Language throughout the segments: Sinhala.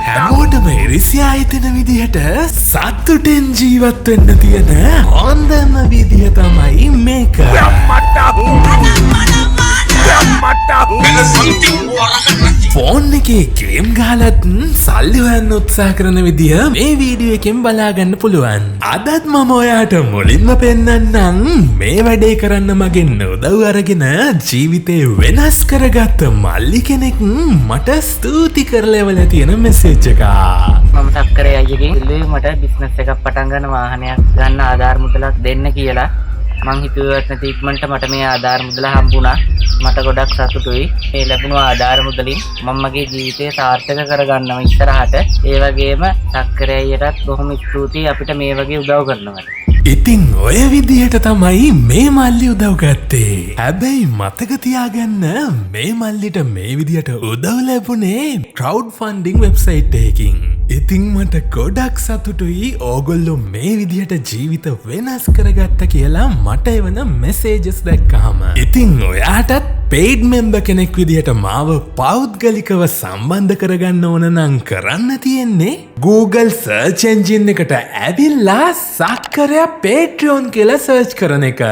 හැමෝටම ඉරිසියා හිතෙන විදිහට සතුටෙන් ජීවත් වෙන්න තියෙන හොඳම විදිහ තමයි මේක. ෆෝන් එකේ ගේම් ගහලත් සල්ලි හොයන්න උත්සාහ කරන විදිහ මේ වීඩියෝ එකෙන් බලාගන්න පුළුවන්. අදත් මම ඔයාට මුලින්ම පෙන්නන්නම් මේ වැඩේ කරන්න මගෙන් උදව් අරගෙන ජීවිතේ වෙනස් කරගත්ත මල්ලි කෙනෙක් මට ස්තුති කරලා එවලා තියෙන මෙසේජ් එක. මම සක්කරේ අයියගෙන් ඉල්ලුවේ මට බිස්නස් එකක් පටන් ගන්න වාහනයක් ගන්න ආධාර මුදලක් දෙන්න කියලා. මං හිතුවත් නැති ඉක්මනට මට මේ ආධාර මුදල හම්බුණා. මට ගොඩක් සතුටුයි. මේ ලැබුණු ආධාර මුදලින් මම මගේ ජීවිතය සාර්ථක කරගන්නවා ඉස්සරහට. ඒ වගේම සක්කරේ අයියටත් බොහොම ස්තුතියි අපිට මේ වගේ උදව් කරනවට. ඉතින් ඔය විදිහට තමයි මේ මල්ලි උදව් ගත්තේ. හැබැයි මතක තියාගන්න මේ මල්ලිට මේ විදිහට උදව් ලැබුණේ ක්‍රවුඩ් ෆන්ඩිං වෙබ්සයිට් එකකින්. ඉතින් මට ගොඩක් සතුටුයි ඕගොල්ලෝ මේ විදිහට ජීවිත වෙනස් කරගත්ත කියලා මට එවන මෙසේජස් දැක්කහම. ඉතින් ඔයාටත් පේඩ් මෙම්බර් කෙනෙක් විදිහට මාව පෞද්ගලිකව සම්බන්ධ කරගන්න ඕන නම් කරන්න තියෙන්නේ Google search engine එකට ඇවිල්ලා සක්කරයා Patreon කියලා සර්ච් කරන එක.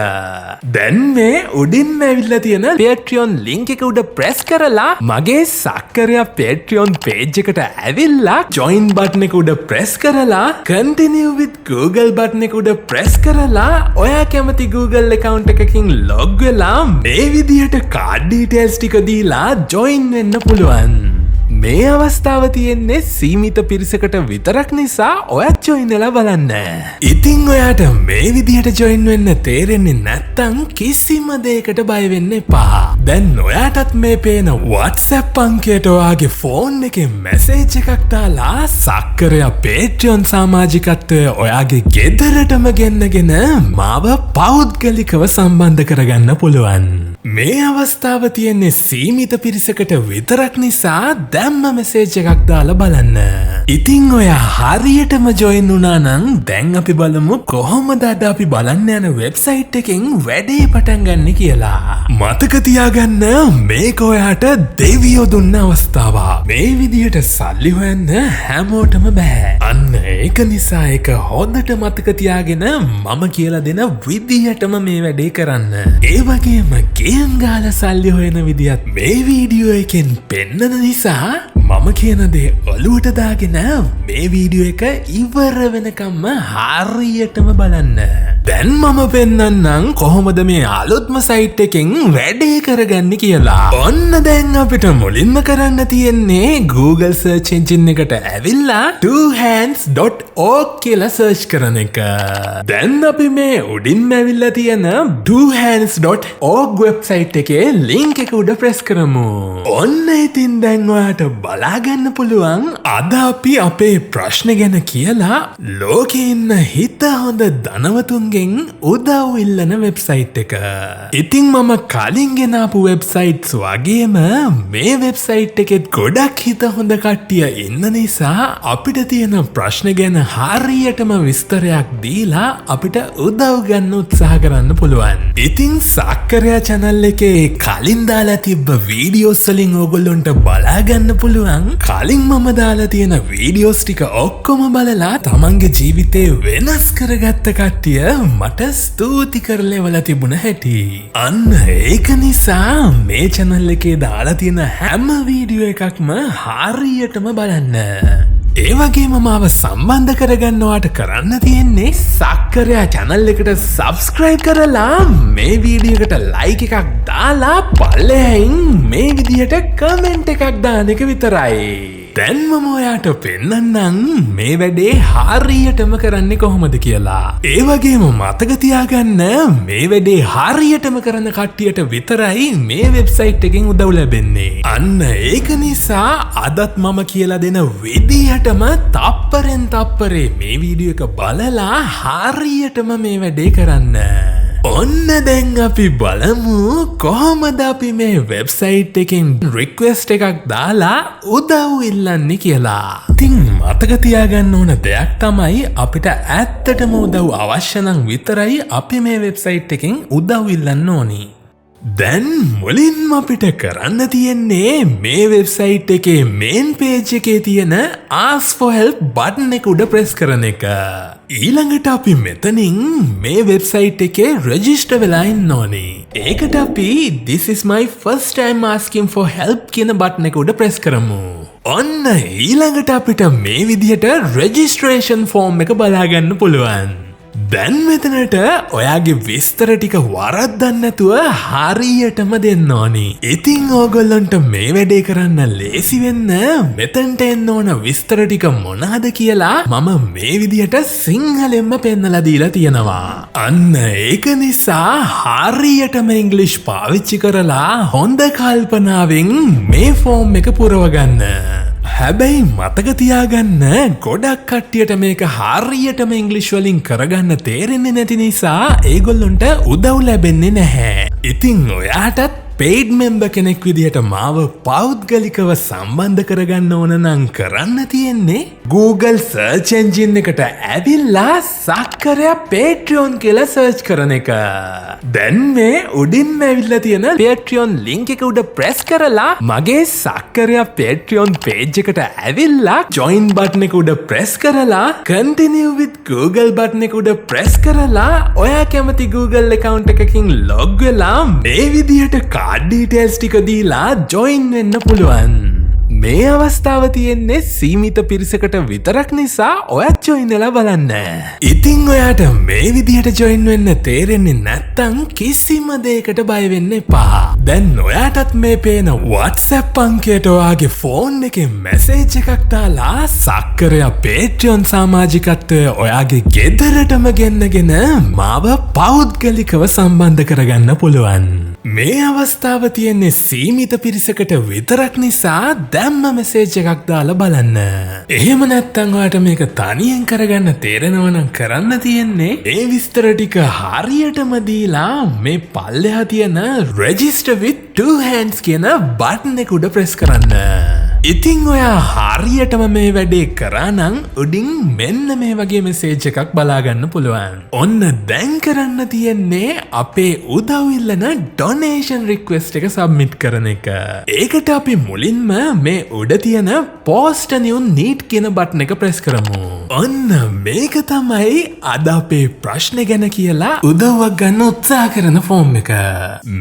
දැන් මේ උඩින්ම ඇවිල්ලා තියෙන Patreon link එක උඩ press කරලා මගේ සක්කරයා Patreon page එකට ඇවිල්ලා join button එක උඩ press කරලා continue with Google button එක උඩ press කරලා ඔයා කැමති Google account එකකින් log වෙලා මේ විදිහට card details ටික දීලා join වෙන්න පුළුවන්. මේ අවස්ථාව තියෙන්නේ සීමිත පිරිසකට විතරක් නිසා ඔයත් join වෙලා බලන්න. ඉතින් ඔයාට මේ විදිහට join වෙන්න තේරෙන්නේ නැත්තම් කිසිම දෙයකට බය වෙන්න එපා. දැන් ඔයාටත් මේ පේන WhatsApp අංකයට ඔයාගේ ෆෝන් එකේ මැසේජ් එකක් දාලා සක්කරයා Patreon සමාජිකත්වය ඔයාගේ ගෙදරටම ගෙන්නගෙන මාව පෞද්ගලිකව සම්බන්ධ කරගන්න පුළුවන්. මේ අවස්ථාව තියෙන්නේ සීමිත පිරිසකට විතරක් නිසා දැම්ම මෙසේජ් එකක් දාලා බලන්න. ඉතින් ඔයා හරියටම ජොයින් වුණා නම් දැන් අපි බලමු කොහොමද අද අපි බලන්න යන වෙබ්සයිට් එකෙන් වැඩේ පටන් ගන්න කියලා. මතක තියාගන්න මේක ඔයාට දෙවියෝ දුන්න අවස්ථාවක්. මේ විදිහට සල්ලි හොයන්න හැමෝටම බෑ. අන්න ඒක නිසා ඒක හොඳට මතක තියාගෙන මම කියලා දෙන විදිහටම මේ වැඩේ කරන්න. ඒ වගේම ගේම් ගාලා සල්ලි හොයන විදිහත් මේ වීඩියෝ එකෙන් පෙන්නන නිසා මම කියන දේ ඔලුවට දාගෙන මේ වීඩියෝ එක ඉවර වෙනකම්ම හරියටම බලන්න. දැන් මම පෙන්නන්නම් කොහොමද මේ අලුත්ම සයිට් එකෙන් වැඩේ කරගන්නේ කියලා. ඔන්න දැන් අපිට මුලින්ම කරන්න තියෙන්නේ Google search engine එකට ඇවිල්ලා twohands.org කියලා search කරන එක. දැන් අපි මේ උඩින්ම ඇවිල්ලා තියෙන twohands.org වෙබ්සයිට් එකේ link එක උඩ press කරමු. ඔන්න ඉතින් දැන් ඔයාට බලාගන්න පුළුවන් අද අපි අපේ ප්‍රශ්න ගැන කියලා ලෝකේ ඉන්න හිත හොඳ ධනවතුන්ගෙන් උදව් ඉල්ලන වෙබ්සයිට් එක. ඉතින් මම කලින් ගෙනාපු වෙබ්සයිට්ස් වගේම මේ වෙබ්සයිට් එකෙත් ගොඩක් හිත හොඳ කට්ටිය ඉන්න නිසා අපිට තියෙන ප්‍රශ්න ගැන හරියටම විස්තරයක් දීලා අපිට උදව් ගන්න උත්සාහ කරන්න පුළුවන්. ඉතින් සක්කරයා channel එකේ කලින් දාලා තිබ්බ වීඩියෝස් වලින් ඕගොල්ලොන්ට බලාගන්න පුළුවන්. කලින් මම දාලා තියෙන වීඩියෝස් ටික ඔක්කොම බලලා තමන්ගේ ජීවිතේ වෙනස් කරගත්ත කට්ටිය මට ස්තුති කරලා එවලා තිබුණ හැටි. අන්න ඒක නිසා මේ channel එකේ දාලා තියෙන හැම වීඩියෝ එකක්ම හරියටම බලන්න. ඒ වගේම මාව සම්බන්ධ කරගන්නවාට කරන්න තියෙන්නේ සක්කරයා channel එකට subscribe කරලා මේ වීඩියෝ එකට like එකක් දාලා පල්ලෙහින් මේ විදියට comment එකක් දාන එක විතරයි. දැන් මම ඔයාට පෙන්නන්නම් මේ වැඩේ හරියටම කරන්නේ කොහොමද කියලා. ඒ වගේම මතක තියාගන්න මේ වැඩේ හරියටම කරන කට්ටියට විතරයි මේ වෙබ්සයිට් එකෙන් උදව් ලැබෙන්නේ. අන්න ඒක නිසා අදත් මම කියලා දෙන විදිහටම තප්පරෙන් තප්පරේ මේ වීඩියෝ එක බලලා හරියටම මේ වැඩේ කරන්න. ඔන්න දැන් අපි බලමු කොහොමද අපි මේ වෙබ්සයිට් එකෙන් රික්වෙස්ට් එකක් දාලා උදව් ඉල්ලන්නේ කියලා. ඉතින් මතක තියාගන්න ඕන දෙයක් තමයි අපිට ඇත්තටම උදව් අවශ්‍ය නම් විතරයි අපි මේ වෙබ්සයිට් එකෙන් උදව් ඉල්ලන්න ඕනි. දැන් මුලින්ම අපිට කරන්න තියෙන්නේ මේ වෙබ්සයිට් එකේ මේන් පේජ් එකේ තියෙන Ask for Help බටන් එක උඩ ප්‍රෙස් කරන එක. ඊළඟට අපි මෙතනින් මේ වෙබ්සයිට් එකේ රෙජිස්ටර් වෙලා ඉන්න ඕනේ. ඒකට අපි This is my first time asking for help කියන බටන් එක උඩ ප්‍රෙස් කරමු. ඔන්න ඊළඟට අපිට මේ විදිහට රෙජිස්ට්‍රේෂන් ෆෝම් එක බලාගන්න පුළුවන්. දැන් මෙතනට ඔයාගේ විස්තර ටික වරද්දන්න නැතුව හරියටම දෙන්න ඕනි. ඉතින් ඕගොල්ලන්ට මේ වැඩේ කරන්න ලේසි වෙන්න මෙතනට එන්න ඕන විස්තර ටික මොනවාද කියලා මම මේ විදිහට සිංහලෙන්ම පෙන්නලා දීලා තියෙනවා. අන්න ඒක නිසා හරියටම ඉංග්‍රීසි පාවිච්චි කරලා හොඳ කල්පනාවෙන් මේ ෆෝම් එක පුරව ගන්න. හැබැයි මතක තියාගන්න ගොඩක් කට්ටියට මේක හරියටම ඉංග්‍රීසි වලින් කරගන්න තේරෙන්නේ නැති නිසා ඒගොල්ලොන්ට උදව් ලැබෙන්නේ නැහැ. ඉතින් ඔයාටත් පේඩ් මෙම්බර් කෙනෙක් විදිහට මාව පෞද්ගලිකව සම්බන්ධ කරගන්න ඕන නම් කරන්න තියෙන්නේ Google search engine එකට ඇවිල්ලා සක්කරයා Patreon කියලා search කරන එක. දැන් මේ උඩින්ම ඇවිල්ලා තියෙන Patreon link එක උඩ press කරලා මගේ සක්කරයා Patreon page එකට ඇවිල්ලා join button එක උඩ press කරලා continue with Google button එක උඩ press කරලා ඔයා කැමති Google account එකකින් log වෙලා මේ විදිහට කාඩ් ඩීටේල්ස් ටික දීලා ජොයින් වෙන්න පුළුවන්. මේ අවස්ථාව තියෙන්නේ සීමිත පිරිසකට විතරක් නිසා ඔයත් ජොයින් වෙලා බලන්න. ඉතින් ඔයාට මේ විදිහට ජොයින් වෙන්න තේරෙන්නේ නැත්තම් කිසිම දෙයකට බය වෙන්න එපා. දැන් ඔයාටත් මේ පේන WhatsApp අංකයට ඔයාගේ ෆෝන් එකේ මැසේජ් එකක් දාලා සක්කරයා Patreon සමාජිකත්වය ඔයාගේ ගෙදරටම ගෙන්නගෙන මාව පෞද්ගලිකව සම්බන්ධ කරගන්න පුළුවන්. මේ අවස්ථාව තියෙන්නේ සීමිත පිරිසකට විතරක් නිසා දැම්ම මෙසේජ් එකක් දාලා බලන්න. එහෙම නැත්තම් ඔයාට මේක තනියෙන් කරගන්න තේරෙනව නම් කරන්න තියෙන්නේ මේ විස්තර ටික හරියටම දීලා මේ පල්ලෙහා තියෙන register with two hands කියන බටන් එක උඩ ප්‍රෙස් කරන්න. ඉතින් ඔයා හරියටම මේ වැඩේ කරා නම් උඩින් මෙන්න මේ වගේ මෙසේජ් එකක් බලාගන්න පුළුවන්. ඔන්න දැන් කරන්න තියෙන්නේ අපේ උදව් ඉල්ලන ඩොනේෂන් රික්වෙස්ට් එක සබ්මිට් කරන එක. ඒකට අපි මුලින්ම මේ උඩ තියෙන post a new need කියන බටන් එක ප්‍රෙස් කරමු. ඔන්න මේක තමයි අද අපේ ප්‍රශ්න ගැන කියලා උදව්වක් ගන්න උත්සාහ කරන ෆෝම් එක.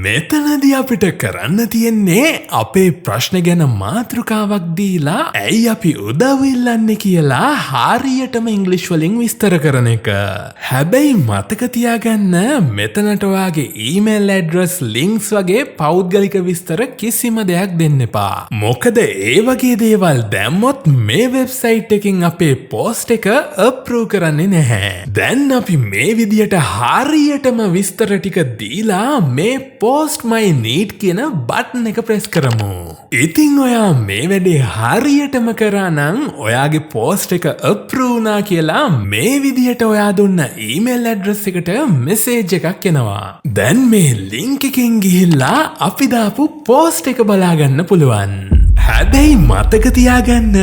මෙතනදී අපිට කරන්න තියෙන්නේ අපේ ප්‍රශ්න ගැන මාතෘකාවක් දීලා ඇයි අපි උදව් ඉල්ලන්නේ කියලා හරියටම ඉංග්‍රීසි වලින් විස්තර කරන එක. හැබැයි මතක තියාගන්න මෙතනට ඔයාගේ ඊමේල් ඇඩ්‍රස් ලින්ක්ස් වගේ පෞද්ගලික විස්තර කිසිම දෙයක් දෙන්න එපා. මොකද ඒ වගේ දේවල් දැම්මොත් මේ වෙබ්සයිට් එකකින් අපේ පෝස්ට් එක අප්රූව් කරන්නේ නැහැ. දැන් අපි මේ විදියට හරියටම විස්තර ටික දීලා මේ post my need කියන බටන් එක ප්‍රෙස් කරමු. ඉතින් ඔයා මේ වැඩේ හරියටම කරා නම් ඔයාගේ පෝස්ට් එක අප්රූව් වුණා කියලා මේ විදියට ඔයා දුන්න ඊමේල් ඇඩ්‍රස් එකට මෙසේජ් එකක් එනවා. දැන් මේ ලින්ක් එකෙන් ගිහිල්ලා අපි දාපු පෝස්ට් එක බලාගන්න පුළුවන්. හැබැයි මතක තියාගන්න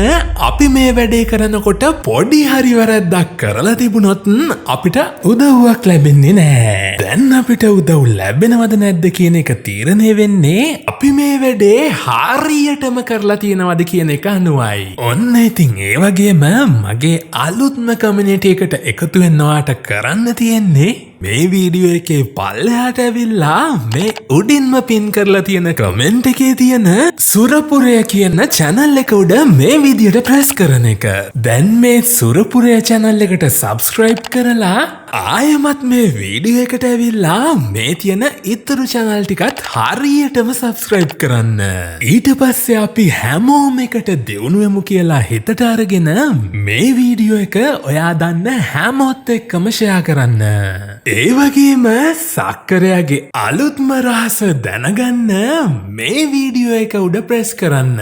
අපි මේ වැඩේ කරනකොට පොඩි හරි වැරද්දක් කරලා තිබුණොත් අපිට උදව්වක් ලැබෙන්නේ නැහැ. දැන් අපිට උදව් ලැබෙනවද නැද්ද කියන එක තීරණය වෙන්නේ අපි මේ වැඩේ හරියටම කරලා තියෙනවද කියන එක අනුවයි. ඔන්න ඉතින් ඒ වගේම මගේ අලුත්ම කමියුනිටි එකට එකතු වෙන්න ඔයාට කරන්න තියෙන්නේ මේ වීඩියෝ එකේ පල්ලෙහාට ඇවිල්ලා මේ උඩින්ම පින් කරලා තියෙන කමෙන්ට් එකේ තියෙන සුරපුරය කියන channel එක උඩ මේ විදියට ප්‍රෙස් කරන එක. දැන් මේ සුරපුරය channel එකට subscribe කරලා ආයෙමත් මේ වීඩියෝ එකට ඇවිල්ලා මේ තියෙන ඉතුරු channel ටිකත් හරියටම subscribe කරන්න. ඊට පස්සේ අපි හැමෝම එකට දියුණු වෙමු කියලා හිතට අරගෙන මේ වීඩියෝ එක ඔයා දන්න හැමෝත් එක්කම share කරන්න. ඒ වගේම සක්කරයාගේ අලුත්ම රහස දැනගන්න මේ වීඩියෝ එක උඩ ප්‍රෙස් කරන්න.